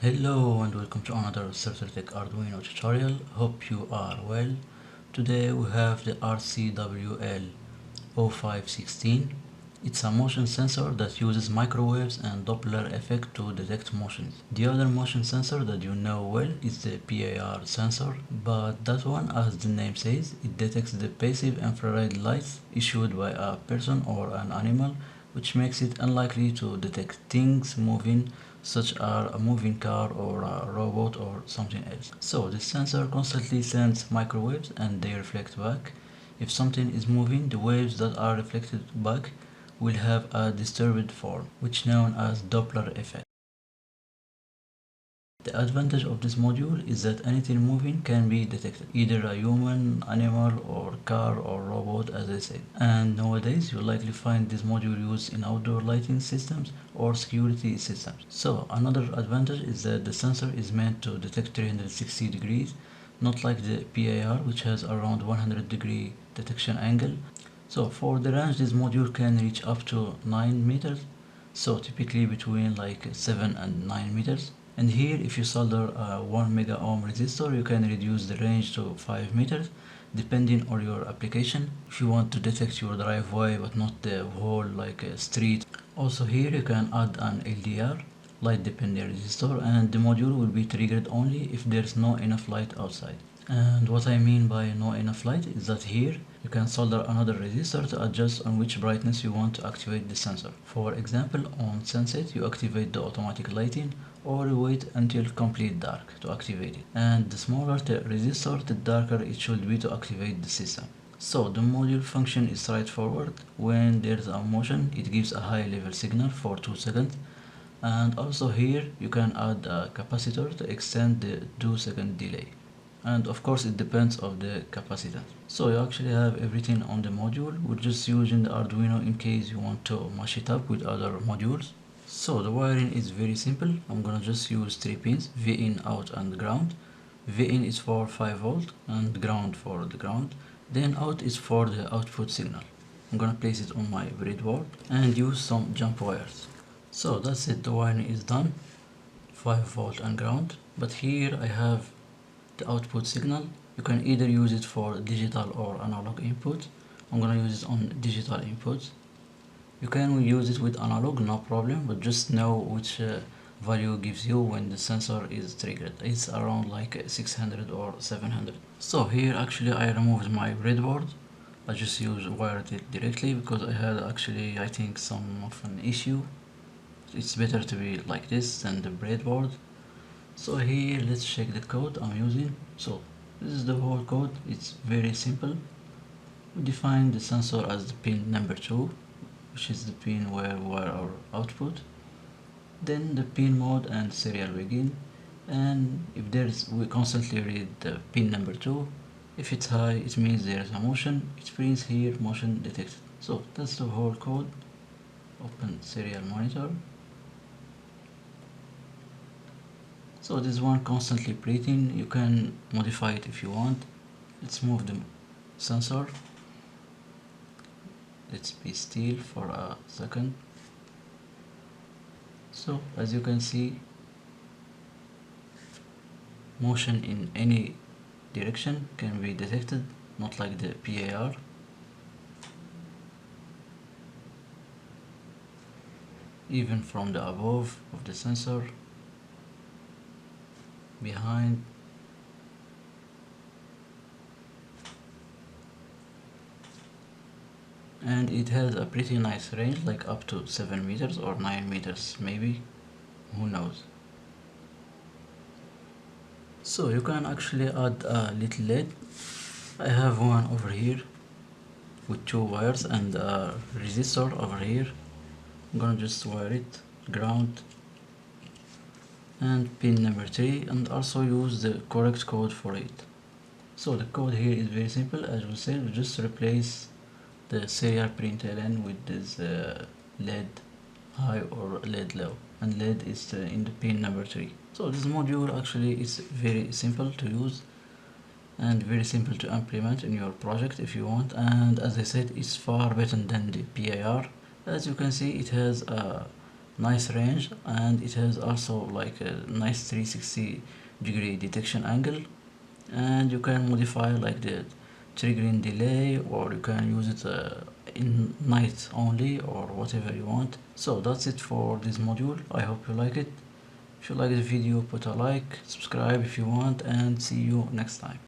Hello and welcome to another Tech Arduino tutorial. Hope you are well. Today we have the RCWL-0516. It's a motion sensor that uses microwaves and Doppler effect to detect motions. The other motion sensor that you know well is the PIR sensor, but that one, as the name says, it detects the passive infrared lights issued by a person or an animal, which makes it unlikely to detect things moving such as a moving car or a robot or something else. So this sensor constantly sends microwaves and they reflect back. If something is moving, the waves that are reflected back will have a disturbed form, which is known as Doppler effect. The advantage of this module is that anything moving can be detected, either a human, animal, or car or robot, as I said. And nowadays you'll likely find this module used in outdoor lighting systems or security systems. So another advantage is that the sensor is meant to detect 360 degrees, not like the PIR, which has around 100-degree detection angle. So for the range, this module can reach up to 9 meters, so typically between like 7 and 9 meters. And here, if you solder a 1 mega ohm resistor, you can reduce the range to 5 meters depending on your application. If you want to detect your driveway but not the whole like street. Also here you can add an LDR, light dependent resistor, and the module will be triggered only if there's no enough light outside. And what I mean by no enough light is that here you can solder another resistor to adjust on which brightness you want to activate the sensor. For example, on sunset you activate the automatic lighting, or you wait until complete dark to activate it. And the smaller the resistor, the darker it should be to activate the system. So the module function is straightforward. When there's a motion, it gives a high level signal for 2 seconds. And also here you can add a capacitor to extend the 2-second delay. And of course it depends on the capacitance. So you actually have everything on the module. We're just using the Arduino in case you want to mash it up with other modules. So the wiring is very simple. I'm gonna just use 3 pins, V in, out and ground. V in is for 5 volt and ground for the ground. Then out is for the output signal. I'm gonna place it on my breadboard and use some jump wires. So that's it, the wiring is done, 5 volt and ground. But here I have the output signal. You can either use it for digital or analog input. I'm gonna use it on digital input. You can use it with analog, no problem, but just know which value gives you when the sensor is triggered. It's around like 600 or 700. So here actually I removed my breadboard. I just wired it directly because I had actually I think some of an issue. It's better to be like this than the breadboard. So here let's check the code I'm using. So this is the whole code. It's very simple. We define the sensor as the pin number 2, which is the pin where we wire our output. Then the pin mode and serial begin. And if we constantly read the pin number 2. If it's high, it means there's a motion. It prints here motion detected. So that's the whole code. Open serial monitor. So this one constantly printing. You can modify it if you want. Let's move the sensor. Let's be still for a second. So as you can see, motion in any direction can be detected, not like the PIR. Even from the above of the sensor, behind, and it has a pretty nice range, like up to 7 meters or 9 meters maybe, who knows. So you can actually add a little LED. I have one over here with 2 wires and a resistor over here. I'm gonna just wire it, ground and pin number 3, and also use the correct code for it. So the code here is very simple. As we said, we just replace the serial println with this LED high or LED low, and LED is in the pin number 3. So this module actually is very simple to use and very simple to implement in your project if you want. And as I said, it's far better than the PIR. As you can see, it has a nice range, and it has also like a nice 360-degree detection angle. And you can modify like the triggering delay, or you can use it in night only, or whatever you want. So that's it for this module. I hope you like it. If you like the video, put a like, subscribe if you want, and see you next time.